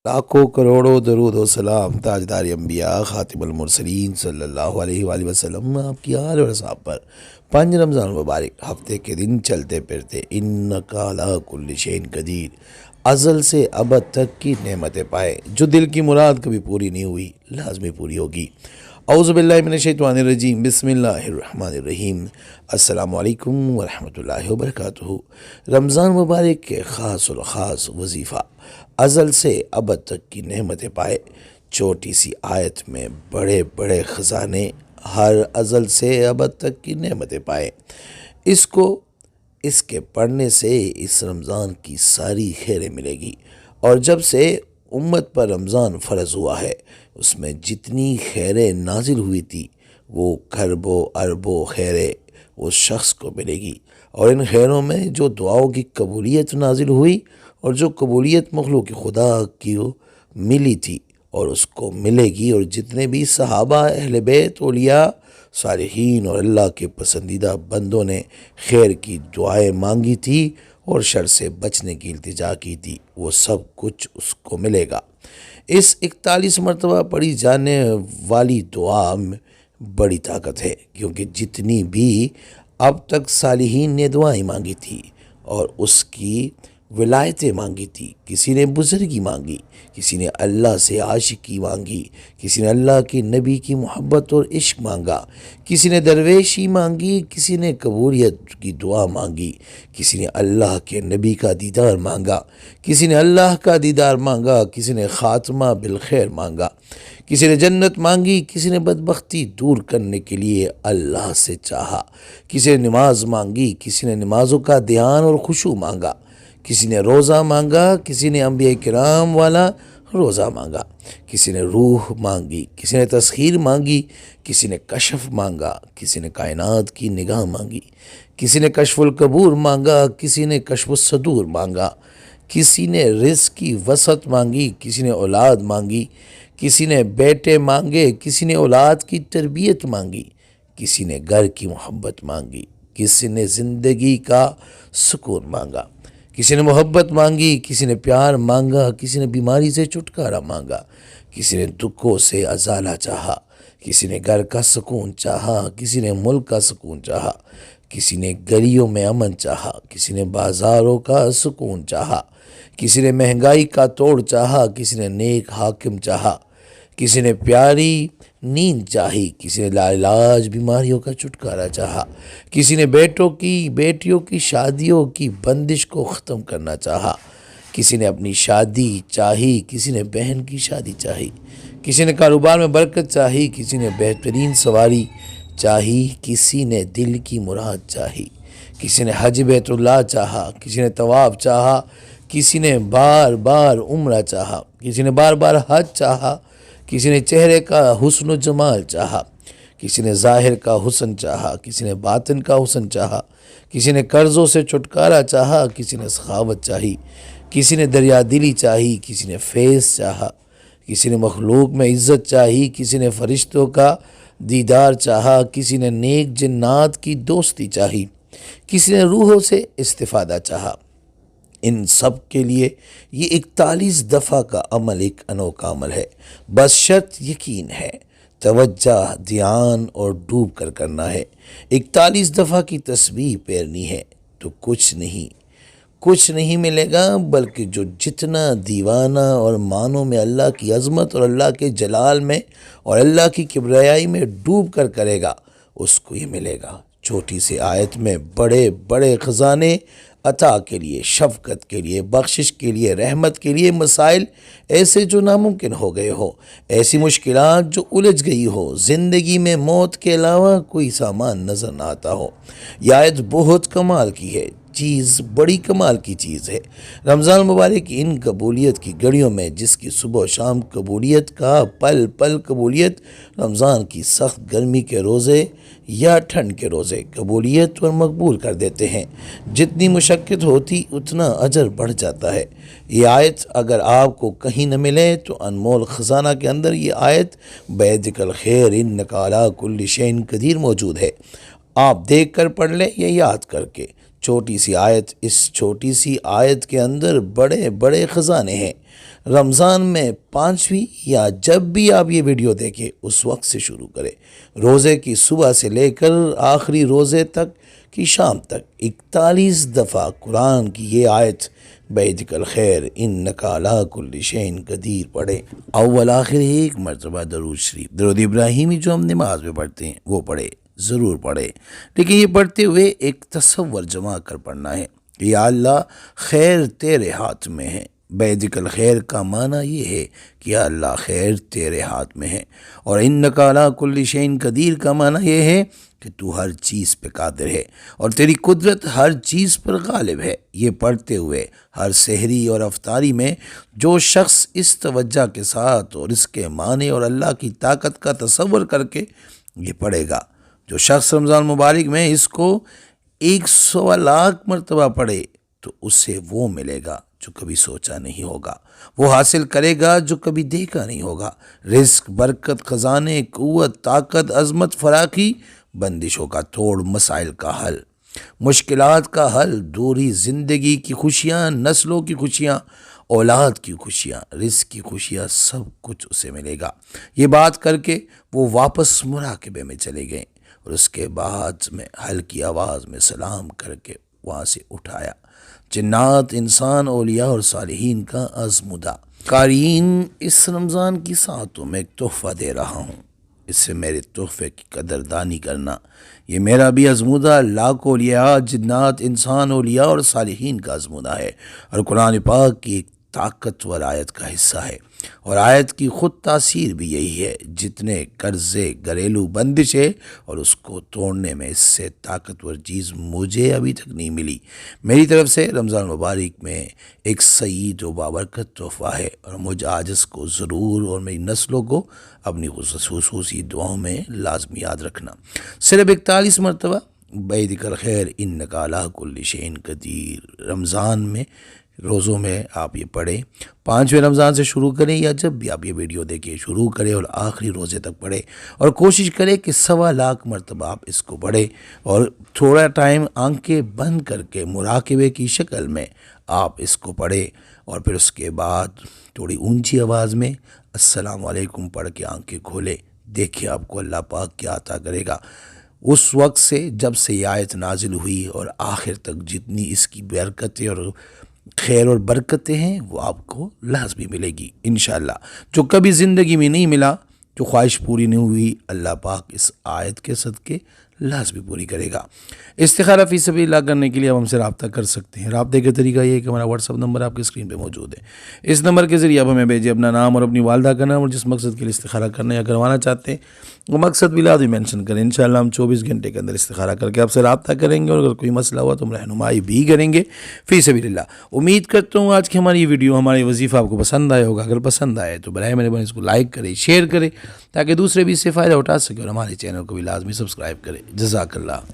لاکھوں کروڑوں درود و سلام تاجدار انبیاء خاتم المرسلین صلی اللہ علیہ وآلہ وسلم آپ کی آل اور اصحاب پر 5 رمضان مبارک ہفتے کے دن چلتے پھرتے انک علی کل شیء قدیر ازل سے ابد تک کی نعمتیں پائے جو دل کی مراد کبھی پوری نہیں ہوئی لازمی پوری ہوگی۔ اعوذ باللہ من الشیطان الرجیم بسم اللہ الرحمن الرحیم۔ السلام علیکم ورحمۃ اللہ وبرکاتہ۔ رمضان مبارک کے خاص الخاص وظیفہ ازل سے ابد تک کی نعمتیں پائے، چھوٹی سی آیت میں بڑے بڑے خزانے، ہر ازل سے ابد تک کی نعمتیں پائے۔ اس کے پڑھنے سے اس رمضان کی ساری خیریں ملے گی، اور جب سے امت پر رمضان فرض ہوا ہے اس میں جتنی خیریں نازل ہوئی تھی وہ کھربوں اربوں خیریں اس شخص کو ملے گی، اور ان خیروں میں جو دعاؤں کی قبولیت نازل ہوئی اور جو قبولیت مخلوق خدا کی ملی تھی اور اس کو ملے گی، اور جتنے بھی صحابہ، اہل بیت، اولیاء، صالحین اور اللہ کے پسندیدہ بندوں نے خیر کی دعائیں مانگی تھی اور شر سے بچنے کی التجا کی تھی، وہ سب کچھ اس کو ملے گا۔ اس 41 مرتبہ پڑھی جانے والی دعا میں بڑی طاقت ہے، کیونکہ جتنی بھی اب تک صالحین نے دعائیں مانگی تھی اور اس کی ولایتیں مانگی تھی، کسی نے بزرگی مانگی، کسی نے اللہ سے عاشقی مانگی، کسی نے اللہ کے نبی کی محبت اور عشق مانگا، کسی نے درویشی مانگی، کسی نے قبولیت کی دعا مانگی، کسی نے اللہ کے نبی کا دیدار مانگا، کسی نے اللہ کا دیدار مانگا، کسی نے خاتمہ بالخیر مانگا، کسی نے جنت مانگی، کسی نے بدبختی دور کرنے کے لیے اللہ سے چاہا، کسی نے نماز مانگی، کسی نے نمازوں کا دھیان اور خشوع مانگا، کسی نے روزہ مانگا، کسی نے انبیاء کرام والا روزہ مانگا، کسی نے روح مانگی، کسی نے تسخیر مانگی، کسی نے کشف مانگا، کسی نے کائنات کی نگاہ مانگی، کسی نے کشف القبور مانگا، کسی نے کشف الصدور مانگا، کسی نے رزق کی وسعت مانگی، کسی نے اولاد مانگی، کسی نے بیٹے مانگے، کسی نے اولاد کی تربیت مانگی، کسی نے گھر کی محبت مانگی، کسی نے زندگی کا سکون مانگا، کسی نے محبت مانگی، کسی نے پیار مانگا، کسی نے بیماری سے چھٹکارا مانگا، کسی نے دکھوں سے ازالہ چاہا، کسی نے گھر کا سکون چاہا، کسی نے ملک کا سکون چاہا، کسی نے گلیوں میں امن چاہا، کسی نے بازاروں کا سکون چاہا، کسی نے مہنگائی کا توڑ چاہا، کسی نے نیک حاکم چاہا، کسی نے پیاری نیند چاہی، کسی نے لاعلاج بیماریوں کا چھٹکارا چاہا، کسی نے بیٹیوں کی شادیوں کی بندش کو ختم کرنا چاہا، کسی نے اپنی شادی چاہی، کسی نے بہن کی شادی چاہی، کسی نے کاروبار میں برکت چاہی، کسی نے بہترین سواری چاہی، کسی نے دل کی مراد چاہی، کسی نے حج بیت اللہ چاہا، کسی نے طواف چاہا، کسی نے بار بار عمرہ چاہا، کسی نے بار بار حج چاہا، کسی نے چہرے کا حسن و جمال چاہا، کسی نے ظاہر کا حسن چاہا، کسی نے باطن کا حسن چاہا، کسی نے قرضوں سے چھٹکارا چاہا، کسی نے سخاوت چاہی، کسی نے دریا دلی چاہی، کسی نے فیض چاہا، کسی نے مخلوق میں عزت چاہی، کسی نے فرشتوں کا دیدار چاہا، کسی نے نیک جنات کی دوستی چاہی، کسی نے روحوں سے استفادہ چاہا۔ ان سب کے لیے یہ 41 دفعہ کا عمل ایک انوکھا عمل ہے، بس شرط یقین ہے، توجہ، دھیان اور ڈوب کر کرنا ہے۔ 41 دفعہ کی تسبیح پھیرنی ہے تو کچھ نہیں ملے گا، بلکہ جو جتنا دیوانہ اور معنوں میں اللہ کی عظمت اور اللہ کے جلال میں اور اللہ کی کبریائی میں ڈوب کر کرے گا اس کو یہ ملے گا۔ چھوٹی سی آیت میں بڑے بڑے خزانے عطا کے لیے، شفقت کے لیے، بخشش کے لیے، رحمت کے لیے، مسائل ایسے جو ناممکن ہو گئے ہو، ایسی مشکلات جو الجھ گئی ہو، زندگی میں موت کے علاوہ کوئی سامان نظر نہ آتا ہو۔ یہ آیت بہت کمال کی ہے، بڑی کمال کی چیز ہے۔ رمضان مبارک کی ان قبولیت کی گھڑیوں میں، جس کی صبح و شام قبولیت کا پل پل قبولیت، رمضان کی سخت گرمی کے روزے یا ٹھنڈ کے روزے قبولیت اور مقبول کر دیتے ہیں۔ جتنی مشقت ہوتی اتنا اجر بڑھ جاتا ہے۔ یہ آیت اگر آپ کو کہیں نہ ملے تو انمول خزانہ کے اندر یہ آیت بیدک الخیر انک علی کل شیء قدیر موجود ہے۔ آپ دیکھ کر پڑھ لیں یا یاد کر کے۔ چھوٹی سی آیت، اس چھوٹی سی آیت کے اندر بڑے بڑے خزانے ہیں۔ رمضان میں 5ویں یا جب بھی آپ یہ ویڈیو دیکھیں اس وقت سے شروع کریں۔ روزے کی صبح سے لے کر آخری روزے تک کی شام تک 41 دفعہ قرآن کی یہ آیت بیدک الخیر انک علی کل شیء قدیر پڑھیں۔ اول آخر ایک مرتبہ درود شریف، درود ابراہیمی جو ہم نماز میں پڑھتے ہیں وہ پڑھیں، ضرور پڑھیں، لیکن یہ پڑھتے ہوئے ایک تصور جما کر پڑھنا ہے کہ یا اللہ خیر تیرے ہاتھ میں ہے۔ بیدک الخیر کا معنی یہ ہے کہ یا اللہ خیر تیرے ہاتھ میں ہے، اور انک علی کل شیء قدیر کا معنی یہ ہے کہ تو ہر چیز پہ قادر ہے اور تیری قدرت ہر چیز پر غالب ہے۔ یہ پڑھتے ہوئے ہر سحری اور افطاری میں جو شخص اس توجہ کے ساتھ اور اس کے معنی اور اللہ کی طاقت کا تصور کر کے یہ پڑھے گا، جو شخص رمضان مبارک میں اس کو 100 لاکھ مرتبہ پڑھے تو اس سے وہ ملے گا جو کبھی سوچا نہیں ہوگا، وہ حاصل کرے گا جو کبھی دیکھا نہیں ہوگا۔ رزق، برکت، خزانے، قوت، طاقت، عظمت، فراخی، بندشوں کا توڑ، مسائل کا حل، مشکلات کا حل، دوری زندگی کی خوشیاں، نسلوں کی خوشیاں، اولاد کی خوشیاں، رزق کی خوشیاں، سب کچھ اسے ملے گا۔ یہ بات کر کے وہ واپس مراقبے میں چلے گئے اور اس کے بعد میں ہلکی آواز میں سلام کر کے وہاں سے اٹھایا۔ جنات، انسان، اولیاء اور صالحین کا آزمودہ۔ قارئین، اس رمضان کی ساعتوں میں ایک تحفہ دے رہا ہوں، اس سے میرے تحفے کی قدردانی کرنا۔ یہ میرا بھی آزمودہ لاکھوں اولیاء، جنات، انسان، اولیاء اور صالحین کا آزمودہ ہے، اور قرآن پاک کی ایک طاقتور آیت کا حصہ ہے، اور آیت کی خود تاثیر بھی یہی ہے۔ جتنے قرضے، گھریلو بندشیں اور اس کو توڑنے میں اس سے طاقتور چیز مجھے ابھی تک نہیں ملی۔ میری طرف سے رمضان مبارک میں ایک سعید و بابرکت تحفہ ہے، اور مجھ عاجز کو ضرور اور میری نسلوں کو اپنی خصوصی دعاؤں میں لازمی یاد رکھنا۔ صرف 41 مرتبہ بیدک الخیر انک علی کل شیء قدیر رمضان میں روزوں میں آپ یہ پڑھیں۔ 5ویں رمضان سے شروع کریں یا جب بھی آپ یہ ویڈیو دیکھیں شروع کریں اور آخری روزے تک پڑھیں، اور کوشش کریں کہ 1.25 لاکھ مرتبہ آپ اس کو پڑھیں، اور تھوڑا ٹائم آنکھیں بند کر کے مراقبے کی شکل میں آپ اس کو پڑھیں، اور پھر اس کے بعد تھوڑی اونچی آواز میں السلام علیکم پڑھ کے آنکھیں کھولیں۔ دیکھیں آپ کو اللہ پاک کیا عطا کرے گا۔ اس وقت سے جب سے یہ آیت نازل ہوئی اور آخر تک جتنی اس کی برکتیں اور خیر اور برکتیں ہیں وہ آپ کو لازمی ملے گی انشاءاللہ۔ جو کبھی زندگی میں نہیں ملا، جو خواہش پوری نہیں ہوئی، اللہ پاک اس آیت کے صدقے لازمی پوری کرے گا۔ استخارہ فی سبیل اللہ کرنے کے لیے آپ ہم سے رابطہ کر سکتے ہیں۔ رابطے کا طریقہ یہ ہے کہ ہمارا واٹس ایپ نمبر آپ کے اسکرین پہ موجود ہے، اس نمبر کے ذریعے آپ ہمیں بھیجیں اپنا نام اور اپنی والدہ کا نام، اور جس مقصد کے لیے استخارہ کرنا یا کروانا چاہتے ہیں وہ مقصد بھی لازمی مینشن کریں۔ انشاءاللہ ہم 24 گھنٹے کے اندر استخارہ کر کے آپ سے رابطہ کریں گے، اور اگر کوئی مسئلہ ہوا تو ہم رہنمائی بھی کریں گے فی سبیل اللہ۔ امید کرتا ہوں آج کی ہماری یہ ویڈیو، ہماری وظیفہ آپ کو پسند آیا ہوگا۔ اگر پسند آئے تو برائے مہربانی اس کو لائک کریں، شیئر کریں، تاکہ دوسرے بھی اس سے فائدہ اٹھا سکیں، اور ہمارے چینل کو بھی لازمی سبسکرائب کریں۔ جزاک اللہ۔